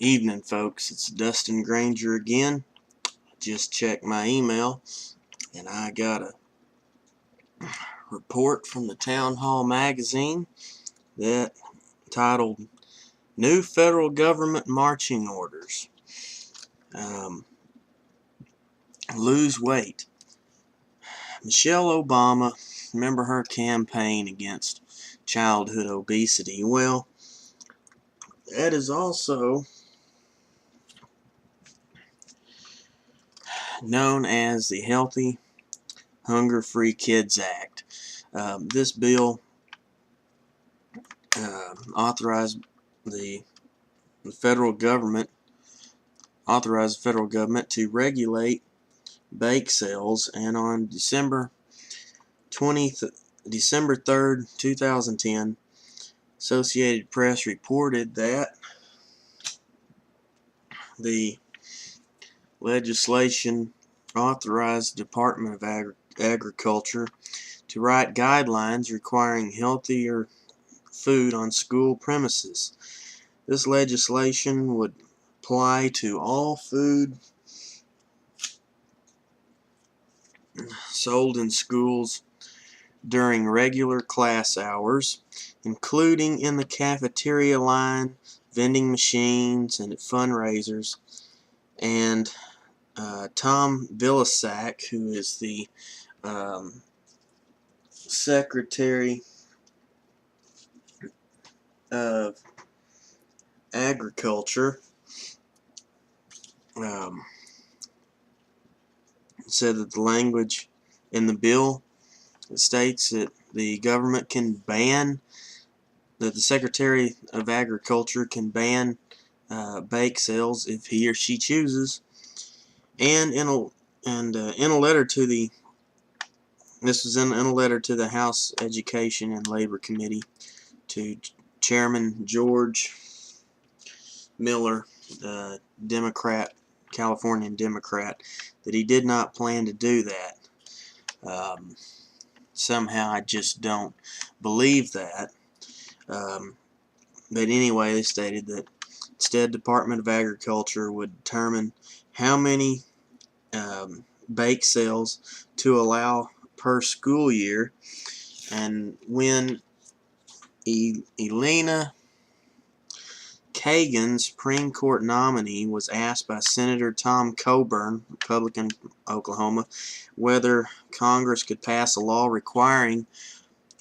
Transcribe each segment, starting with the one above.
Evening, folks. It's Dustin Granger again. Just checked my email and I got a report from the Town Hall magazine that titled New Federal Government Marching Orders. Lose weight. Michelle Obama, remember her campaign against childhood obesity? Well, that is also known as the Healthy Hunger-Free Kids Act. This bill authorized the federal government to regulate bake sales, and on December 3rd, 2010, Associated Press reported that the legislation authorized the Department of Agriculture to write guidelines requiring healthier food on school premises. This legislation would apply to all food sold in schools during regular class hours, including in the cafeteria line, vending machines, and at fundraisers. And Tom Vilsack, who is the Secretary of Agriculture, said that the language in the bill states that the government can ban, that the Secretary of Agriculture can ban bake sales if he or she chooses. And in a letter to the House Education and Labor Committee, to Chairman George Miller, Democrat, Californian Democrat, that he did not plan to do that. Somehow I just don't believe that. But anyway, they stated that instead, Department of Agriculture would determine how many bake sales to allow per school year. And when Elena Kagan, Supreme Court nominee, was asked by Senator Tom Coburn, Republican, Oklahoma, whether Congress could pass a law requiring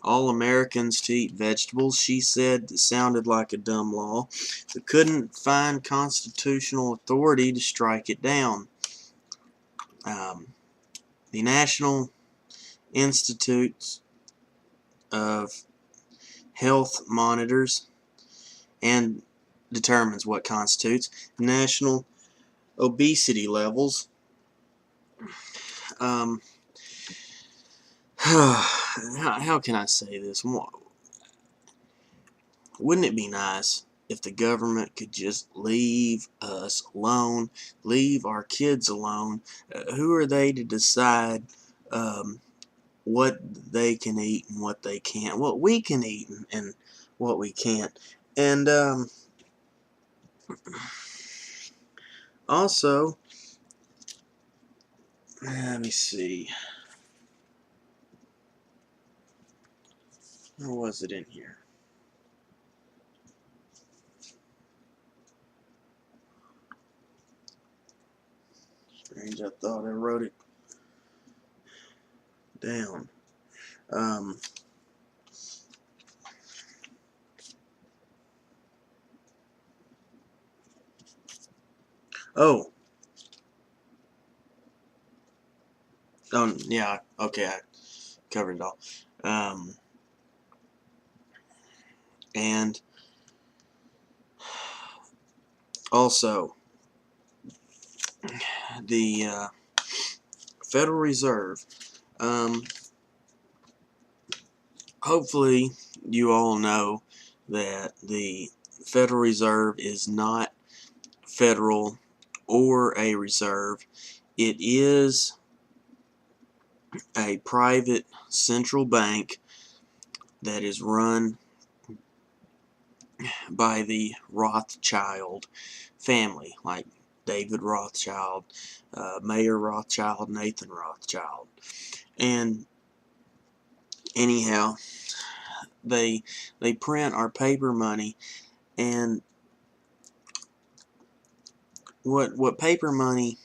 all Americans to eat vegetables, she said it sounded like a dumb law, but couldn't find constitutional authority to strike it down. The National Institutes of Health monitors and determines what constitutes national obesity levels. How can I say this? Wouldn't it be nice if the government could just leave us alone, leave our kids alone? Who are they to decide what they can eat and what they can't, what we can eat and what we can't? And also, let me see, where was it in here? Strange, I thought I wrote it down. Oh, yeah, okay, I covered it all. And also, the Federal Reserve. Hopefully, you all know that the Federal Reserve is not federal or a reserve. It is a private central bank that is run by the Rothschild family, like David Rothschild, Mayer Rothschild, Nathan Rothschild. And anyhow, they print our paper money, and what paper money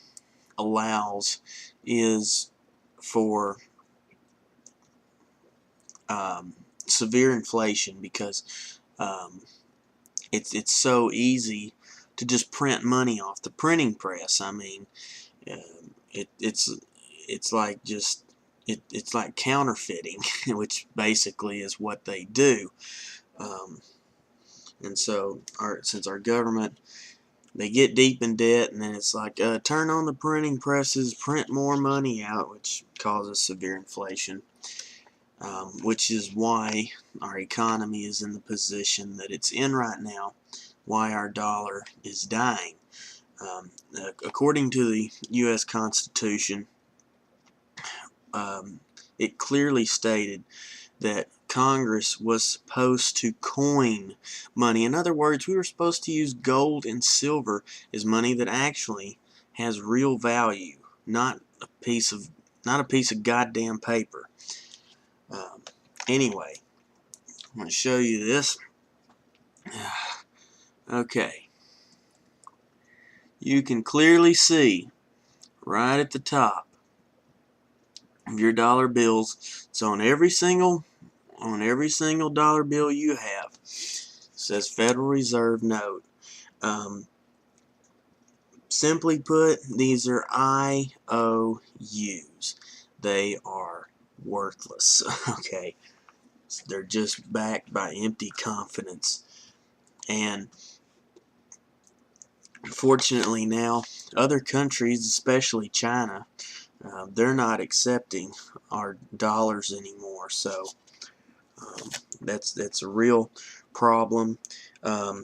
allows is for severe inflation, because it's so easy to just print money off the printing press. I mean, it's like just it's like counterfeiting, which basically is what they do. And so since our government, they get deep in debt, and then it's like, turn on the printing presses, print more money out, which causes severe inflation, which is why our economy is in the position that it's in right now, why our dollar is dying. According to the U.S. Constitution, it clearly stated that Congress was supposed to coin money. In other words, we were supposed to use gold and silver as money that actually has real value, not a piece of goddamn paper. Anyway, I'm going to show you this. Okay, you can clearly see right at the top of your dollar bills. It's on every single dollar bill you have. It says Federal Reserve note. Simply put, these are IOUs. They are worthless. Okay, they're just backed by empty confidence. And unfortunately now, other countries, especially China, they're not accepting our dollars anymore. So that's a real problem. I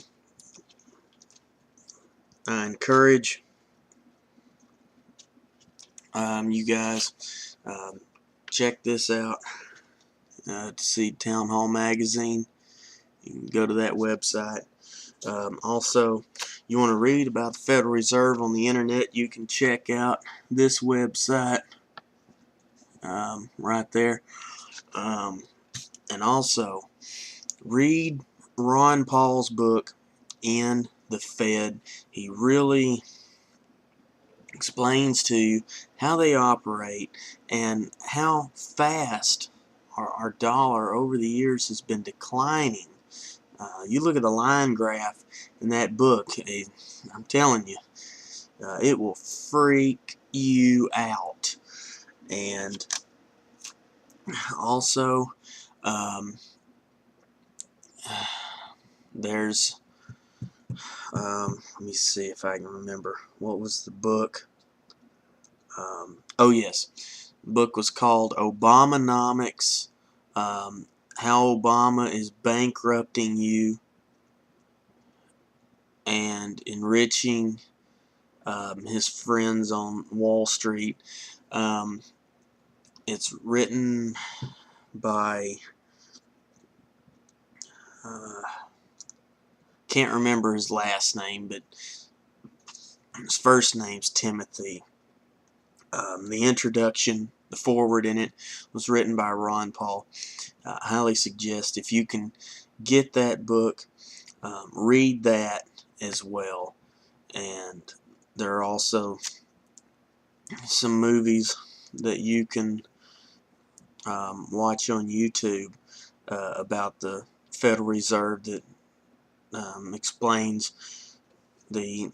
encourage you guys, check this out, to see Town Hall Magazine. You can go to that website. Also, you want to read about the Federal Reserve on the internet, you can check out this website right there. And also, read Ron Paul's book, In the Fed. He really explains to you how they operate and how fast our dollar over the years has been declining. You look at the line graph in that book, I'm telling you, it will freak you out. And also, there's, let me see if I can remember, what was the book? Oh yes, the book was called Obamonomics, how Obama is bankrupting you and enriching his friends on Wall Street. It's written by, can't remember his last name, but his first name's Timothy. The introduction, the foreword in it, was written by Ron Paul. I highly suggest, if you can get that book, read that as well. And there are also some movies that you can watch on YouTube about the Federal Reserve that explains the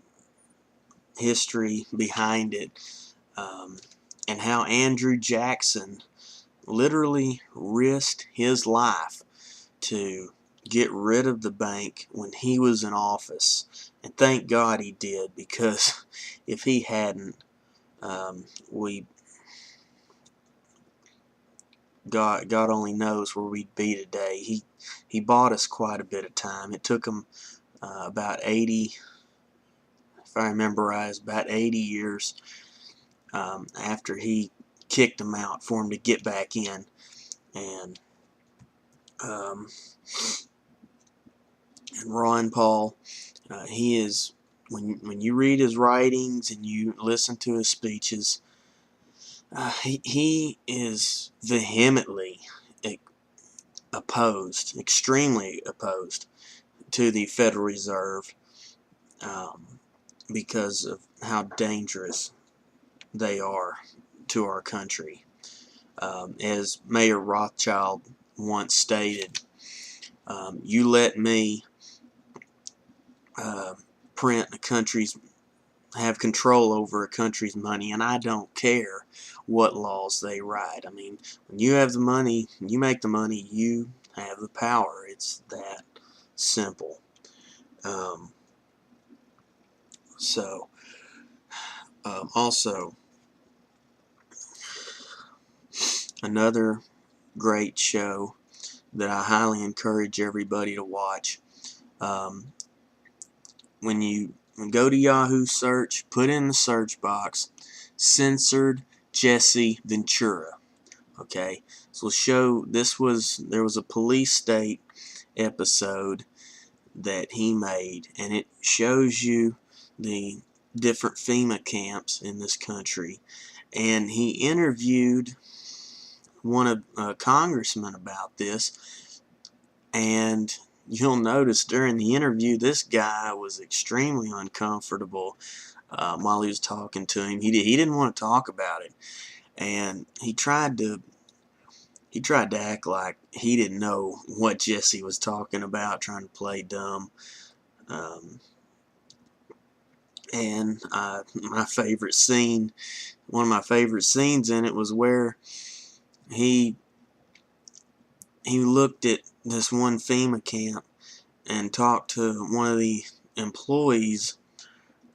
history behind it, and how Andrew Jackson literally risked his life to get rid of the bank when he was in office. And thank God he did, because if he hadn't, God only knows where we'd be today. He bought us quite a bit of time. It took him about 80, if I remember right, about 80 years after he kicked him out for him to get back in. And And Ron Paul, he is, when you read his writings and you listen to his speeches, he is vehemently opposed, extremely opposed to the Federal Reserve, um, because of how dangerous they are to our country. As Mayor Rothschild once stated, you let me uh, print a country's, have control over a country's money, and I don't care what laws they write. I mean, when you have the money, you make the money, you have the power. It's that simple. Um, so, also, another great show that I highly encourage everybody to watch. Um, when you go to Yahoo search, put in the search box, censored Jesse Ventura. Okay, so there was a police state episode that he made, and it shows you the different FEMA camps in this country, and he interviewed one of congressman about this, and you'll notice during the interview this guy was extremely uncomfortable while he was talking to him. He didn't want to talk about it, and he tried to act like he didn't know what Jesse was talking about, trying to play dumb. Um, and my favorite scene, one of my favorite scenes in it was where he looked at this one FEMA camp and talked to one of the employees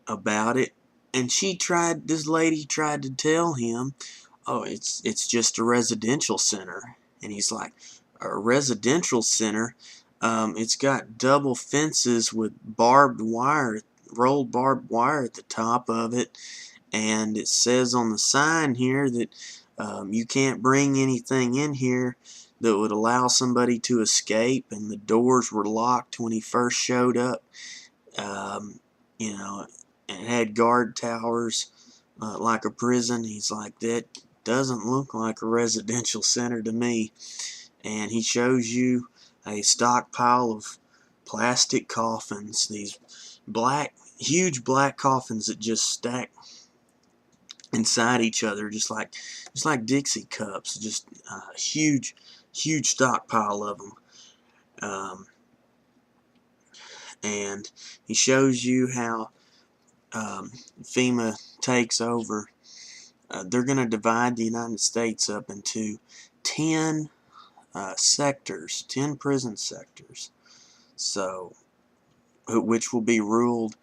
about it, and this lady tried to tell him, oh, it's just a residential center. And he's like, a residential center? It's got double fences with barbed wire, rolled barbed wire at the top of it, and it says on the sign here that you can't bring anything in here that would allow somebody to escape, and the doors were locked when he first showed up. Um, you know, and it had guard towers like a prison. He's like, that doesn't look like a residential center to me. And he shows you a stockpile of plastic coffins, these huge black coffins that just stack inside each other, just like Dixie cups, just a huge stockpile of them. Um, and he shows you how FEMA takes over. They're going to divide the United States up into 10 sectors, 10 prison sectors, so which will be ruled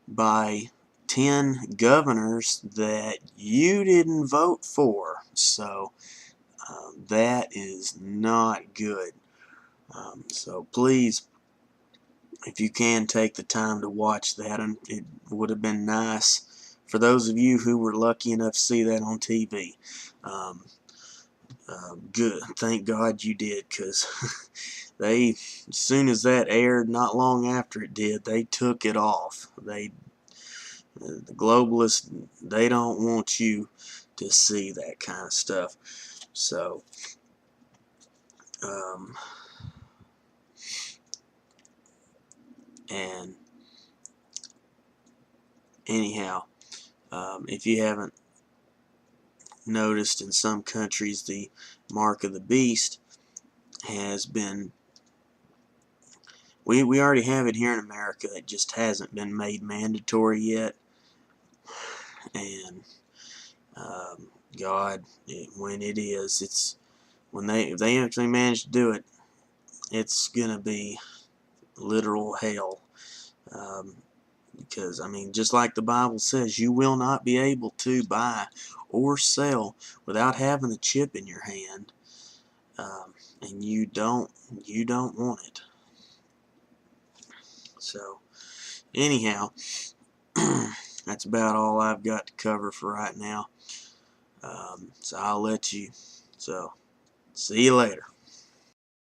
by 10 governors that you didn't vote for. So that is not good. So please, if you can, take the time to watch that, and it would have been nice for those of you who were lucky enough to see that on TV. Good, thank God you did, because as soon as that aired, not long after it did, they took it off. The globalists, they don't want you to see that kind of stuff. So, and anyhow, if you haven't noticed, in some countries the mark of the beast has been, we already have it here in America, it just hasn't been made mandatory yet. And God, when it is, if they actually manage to do it, it's gonna be literal hell. Because, I mean, just like the Bible says, you will not be able to buy or sell without having a chip in your hand, and you don't want it. So, anyhow, that's about all I've got to cover for right now. So I'll let you. So, see you later.